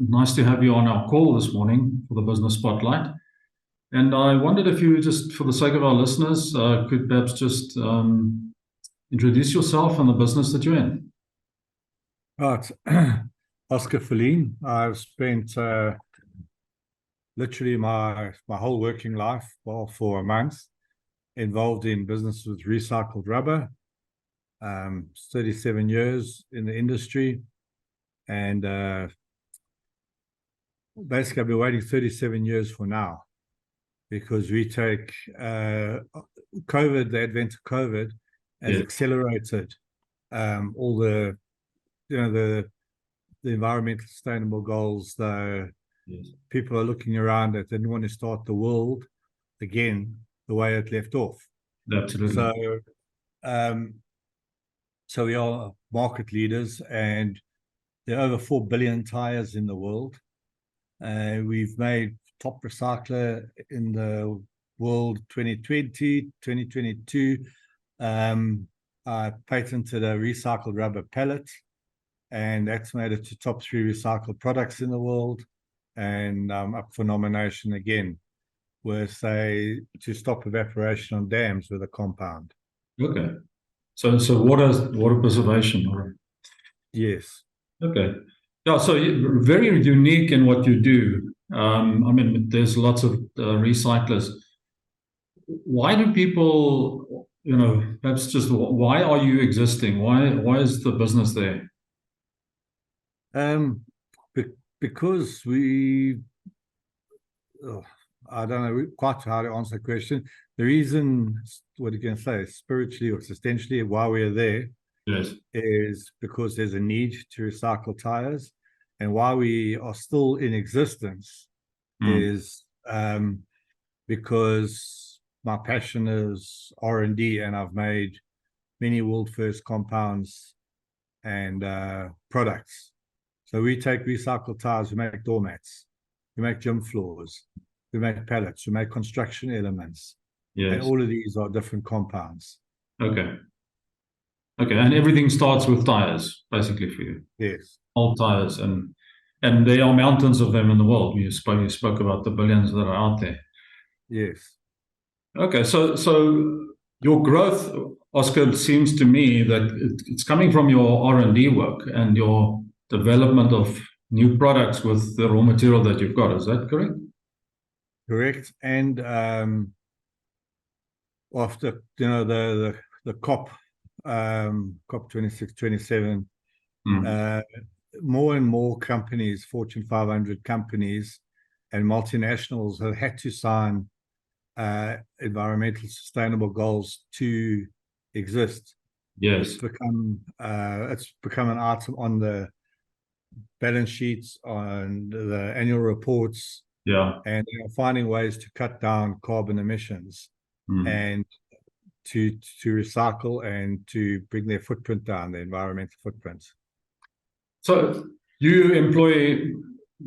Nice to have you on our call this morning for the Business Spotlight. And I wondered if you just, for the sake of our listeners, could perhaps just introduce yourself and the business that you're in. Right. Oscar Filen. I've spent literally my whole working life, well, for a month, involved in business with recycled rubber. 37 years in the industry, and basically I've been waiting 37 years for now, because we take COVID, the advent of COVID, has accelerated all the the environmental sustainable goals. Though people are looking around at and want to start the world again the way it left off. Absolutely. So we are market leaders, and there are over 4 billion tires in the world. We've made top recycler in the world 2020, 2022. I patented a recycled rubber pallet, and that's made it to top 3 recycled products in the world. And up for nomination again with to stop evaporation on dams with a compound. Okay. So water preservation, or yes. Okay. Yeah, so you're very unique in what you do. I mean, there's lots of recyclers. Why do people, perhaps just why are you existing? Why is the business there? Because I don't know quite how to answer the question. The reason, what you can say, spiritually or existentially, why we are there, is because there's a need to recycle tires, and why we are still in existence is because my passion is R&D, and I've made many world first compounds and products. So we take recycled tires, we make doormats, we make gym floors, we make pallets, we make construction elements. And all of these are different compounds. Okay, and everything starts with tires, basically, for you. Yes. Old tires, and there are mountains of them in the world. You spoke about the billions that are out there. Yes. Okay, so your growth, Oscar, seems to me that it's coming from your R&D work and your development of new products with the raw material that you've got. Is that correct? Correct. And after the COP 26, 27, more and more companies, Fortune 500 companies and multinationals, have had to sign environmental sustainable goals to exist. Yes. It's become an item on the balance sheets, on the annual reports. Yeah. And finding ways to cut down carbon emissions and to recycle and to bring their footprint down, the environmental footprint. So you employ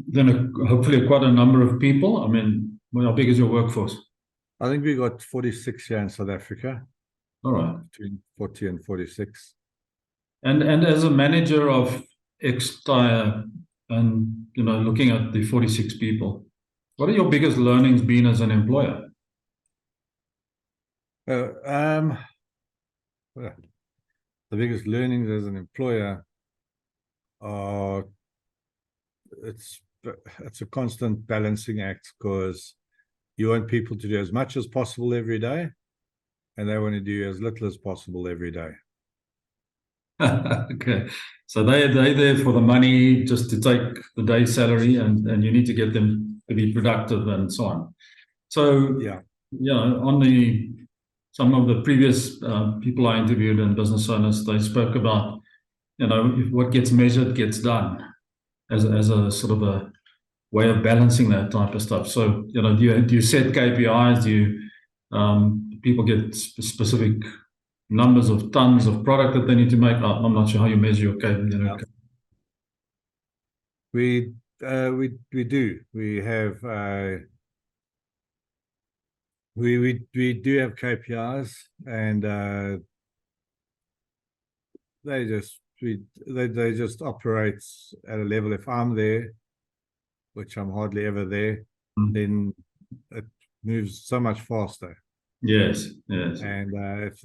then hopefully quite a number of people. I mean, how big is your workforce? I think we got 46 here in South Africa. All right. Between 40 and 46. And as a manager of XTYRE, and looking at the 46 people, what are your biggest learnings been as an employer? The biggest learnings as an employer are it's a constant balancing act, because you want people to do as much as possible every day, and they want to do as little as possible every day. Okay, so they're there for the money, just to take the day's salary, and you need to get them to be productive and so on. So on some of the previous people I interviewed and business owners, they spoke about what gets measured gets done, as a sort of a way of balancing that type of stuff. So do you set KPIs? Do people get specific numbers of tons of product that they need to make? I'm not sure how you measure your KPI. We do. We have we do have KPIs, and they just operate at a level. If I'm there, which I'm hardly ever there, then it moves so much faster. Yes, yes. And if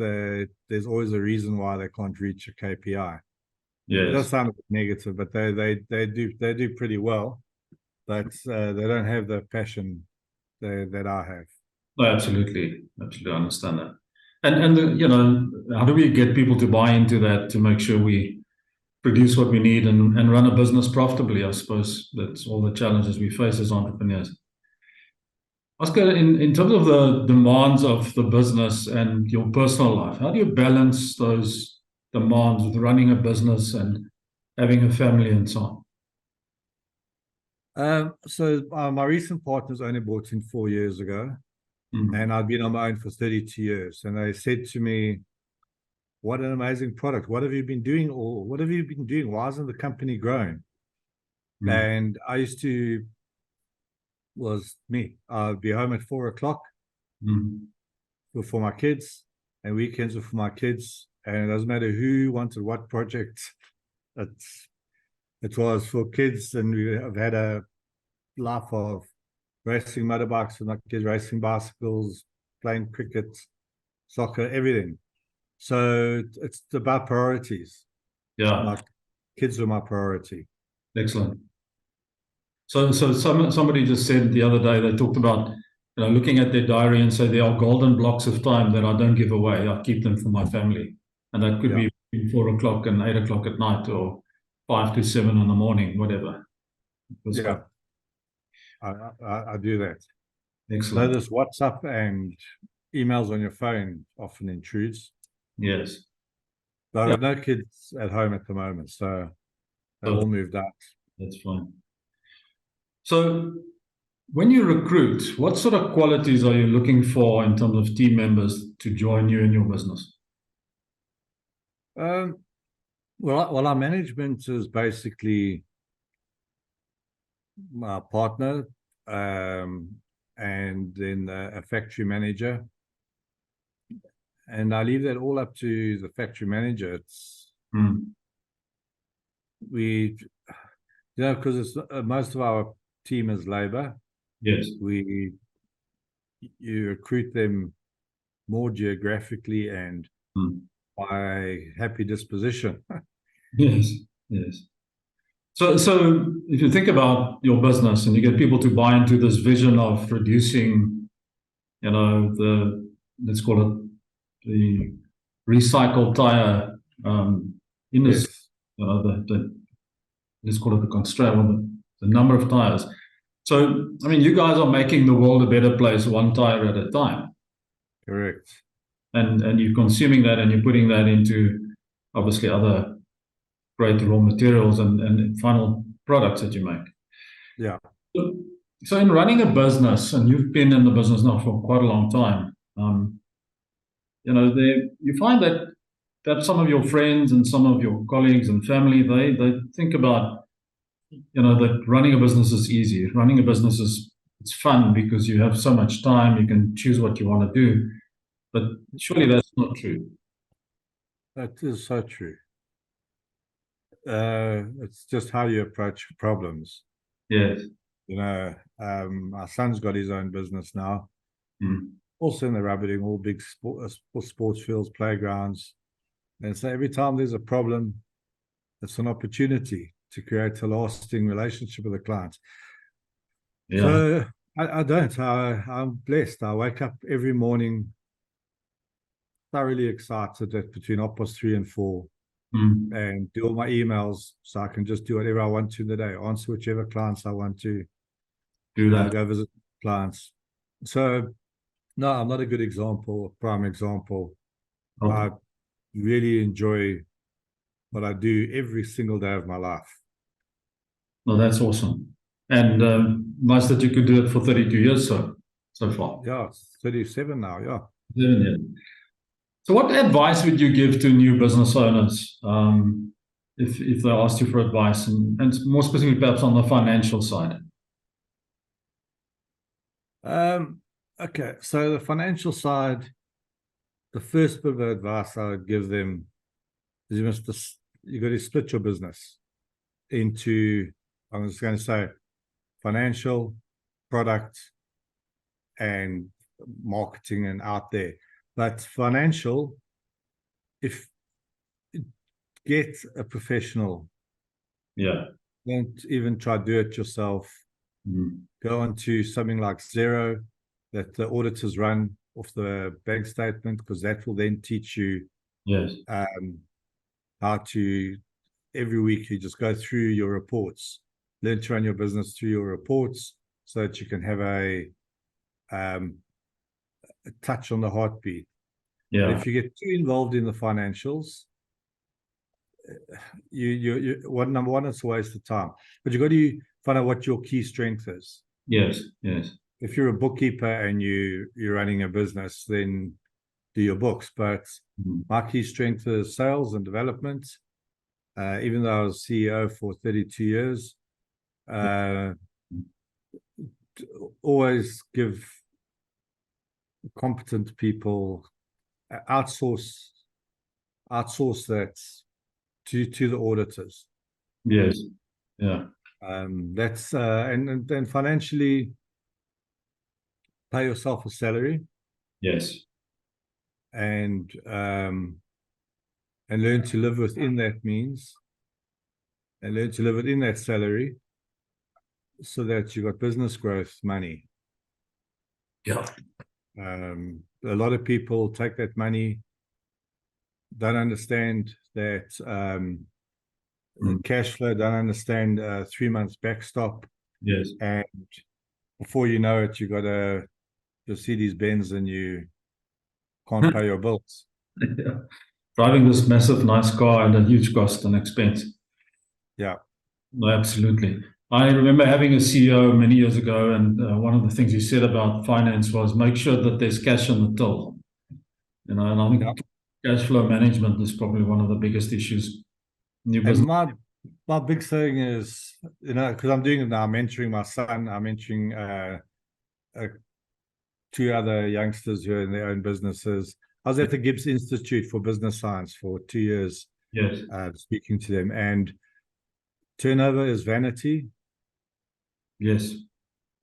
there's always a reason why they can't reach a KPI. Yes. It does sound a bit negative, but they do pretty well. But they don't have the passion that I have. No, absolutely, absolutely, I understand that. And you know, how do we get people to buy into that to make sure we produce what we need and run a business profitably? I suppose that's all the challenges we face as entrepreneurs. Oscar, in terms of the demands of the business and your personal life, how do you balance those demands with running a business and having a family and so on? So my recent partners only bought in 4 years ago, and I've been on my own for 32 years. And they said to me, "What an amazing product! What have you been doing? Or what have you been doing? Why isn't the company growing?" And I used to I'd be home at 4 o'clock for my kids, and weekends were for my kids. And it doesn't matter who wanted what project. It was for kids, and we have had a life of racing motorbikes for my kids, racing bicycles, playing cricket, soccer, everything. So it's about priorities. Yeah. My kids are my priority. Excellent. So somebody just said the other day, they talked about, looking at their diary and say there are golden blocks of time that I don't give away. I keep them for my family. And that could be 4 o'clock and 8 o'clock at night, or 5 to 7 in the morning, whatever. Yeah. I do that. Excellent. So this WhatsApp and emails on your phone often intrudes. Yes. But I have no kids at home at the moment, so they all moved out. That's fine. So when you recruit, what sort of qualities are you looking for in terms of team members to join you in your business? Well, our management is basically my partner, and then a factory manager. And I leave that all up to the factory manager. Because it's most of our team is labor. Yes. You recruit them more geographically and by happy disposition. Yes, yes. So if you think about your business and you get people to buy into this vision of reducing, let's call it the recycled tire industry, let's call it the constraint, the number of tires. So, I mean, you guys are making the world a better place, one tire at a time. Correct. And you're consuming that, and you're putting that into obviously other great raw materials and final products that you make. Yeah. So in running a business, and you've been in the business now for quite a long time, you find that perhaps some of your friends and some of your colleagues and family, they think about, that running a business is easy. Running a business it's fun because you have so much time, you can choose what you want to do. But surely that's not true. That is so true. It's just how you approach problems. Yes. Our son's got his own business now. Also in the rubbing, all big sports fields, playgrounds. And so every time there's a problem, it's an opportunity to create a lasting relationship with the client. Yeah. So I'm blessed. I wake up every morning thoroughly excited that between 3:30 and 4 and do all my emails, so I can just do whatever I want to in the day, answer whichever clients I want to, do that, go visit clients. So no, I'm not a good example, prime example. Okay. I really enjoy what I do every single day of my life. Well, that's awesome. And nice that you could do it for 32 years so far. Yeah, it's 37 now, yeah. Yeah. So what advice would you give to new business owners if they asked you for advice, and more specifically perhaps on the financial side? Okay, so the financial side, the first bit of advice I would give them is you got to split your business into, I'm just going to say, financial, product, and marketing and out there. But financial, if get a professional, don't even try to do it yourself. Go on to something like Xero that the auditors run off the bank statement, because that will then teach you how to, every week you just go through your reports, learn to run your business through your reports, so that you can have a touch on the heartbeat. But if you get too involved in the financials, number one, it's a waste of time. But you got to find out what your key strength is. Yes. If you're a bookkeeper and you're running a business, then do your books. But my key strength is sales and development. Even though I was CEO for 32 years, always give competent people, outsource that to the auditors. That's and then financially pay yourself a salary. And learn to live within that means, and learn to live within that salary, so that you got business growth money. A lot of people take that money, don't understand that cash flow, don't understand 3 months backstop. And before you know it, you'll see these Benz and you can't pay your bills. Driving this massive, nice car at a huge cost and expense. No, absolutely. I remember having a CEO many years ago, and one of the things he said about finance was make sure that there's cash on the till. And I think cash flow management is probably one of the biggest issues. And my big thing is, because I'm doing it now, I'm mentoring my son, I'm mentoring 2 other youngsters who are in their own businesses. I was at the Gibbs Institute for Business Science for 2 years, speaking to them. And turnover is vanity.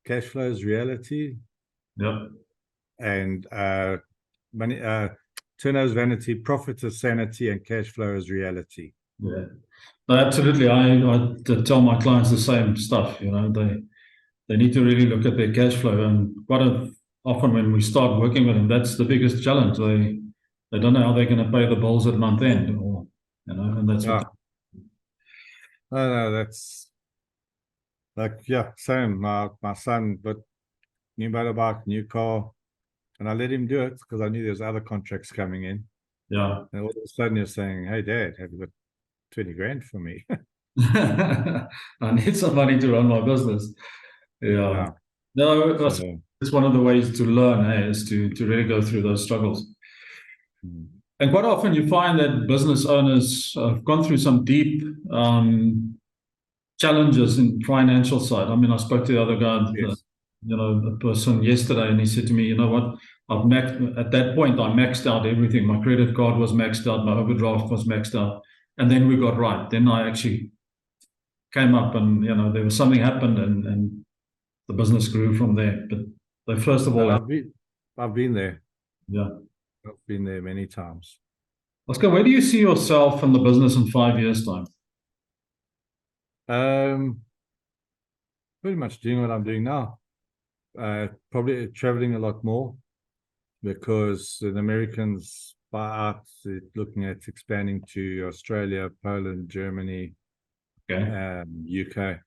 Cash flow is reality. And money, turnover is vanity, profit is sanity, and cash flow is reality. No, absolutely. I tell my clients the same stuff. They need to really look at their cash flow, and quite often when we start working with them, that's the biggest challenge. They don't know how they're going to pay the bills at month end, and that's No, that's like, same. My son, but new motorbike, new car, and I let him do it because I knew there's other contracts coming in. And all of a sudden you're saying, hey, Dad, have you got 20 grand for me? I need some money to run my business. No, it's one of the ways to learn, is to really go through those struggles. And quite often you find that business owners have gone through some deep challenges in financial side. I mean, I spoke to the other guy, a person yesterday, and he said to me, you know what, at that point, I maxed out everything. My credit card was maxed out, my overdraft was maxed out. And then we got right. Then I actually came up and, there was something happened and the business grew from there. But first of all, I've been there. I've been there many times. Oscar, where do you see yourself in the business in 5 years' time? Pretty much doing what I'm doing now. Probably traveling a lot more, because the Americans buy out, looking at expanding to Australia, Poland, Germany, UK.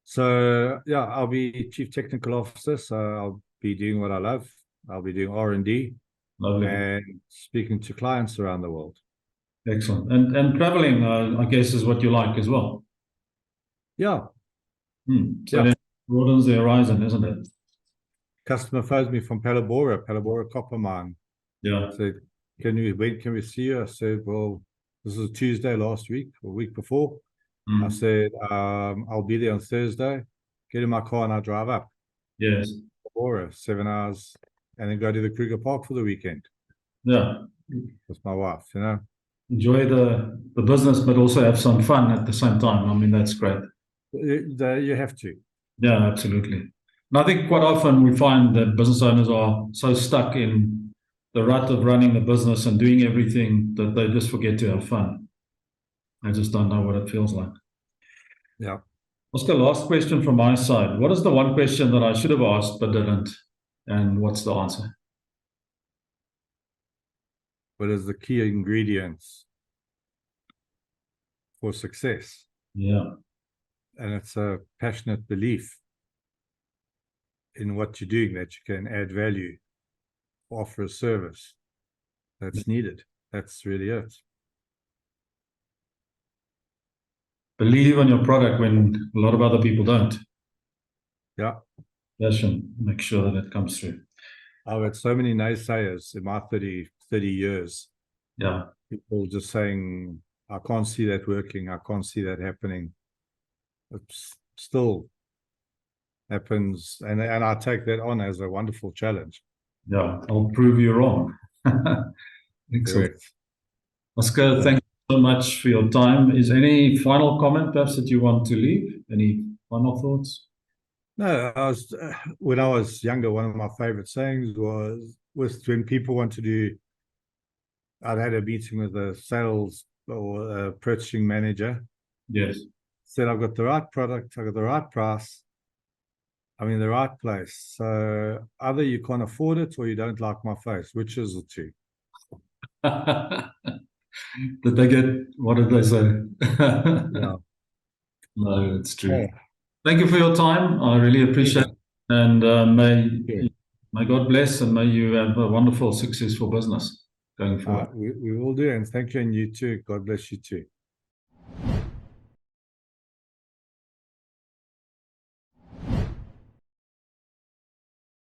So I'll be Chief Technical Officer, so I'll be doing what I love. I'll be doing R&D and speaking to clients around the world. Excellent. And traveling, I guess, is what you like as well. So it broadens the horizon, isn't it? Customer phones me from Palabora copper mine. Said, when can we see you? I said, well, this is Tuesday last week or week before. I said, I'll be there on Thursday. Get in my car and I'll drive up. Palabora, 7 hours, and then go to the Kruger Park for the weekend. With my wife, Enjoy the business, but also have some fun at the same time. I mean, that's great. You have to. Yeah, absolutely. And I think quite often we find that business owners are so stuck in the rut of running the business and doing everything that they just forget to have fun. I just don't know what it feels like. Yeah. Oscar, last question from my side. What is the one question that I should have asked but didn't? And what's the answer? What is the key ingredients for success? Yeah. And it's a passionate belief in what you're doing, that you can add value, offer a service that's needed. That's really it. Believe in your product when a lot of other people don't. Yeah. Passion, make sure that it comes through. I've had so many naysayers in my 30 years. Yeah. People just saying, I can't see that working. I can't see that happening. It still happens. And I take that on as a wonderful challenge. Yeah, I'll prove you wrong. Excellent. Correct. Oscar, thank you so much for your time. Is any final comment perhaps that you want to leave? Any final thoughts? No, when I was younger, one of my favorite sayings was when people want to do, I'd had a meeting with a sales or a purchasing manager. Yes. Said, I've got the right product, I've got the right price, I'm in the right place. So either you can't afford it or you don't like my face. Which is the two? Did they get, what did they say? Yeah. No, it's true. Yeah. Thank you for your time. I really appreciate it. And may God bless, and may you have a wonderful, successful business going forward. We will do. And thank you. And you too. God bless you too.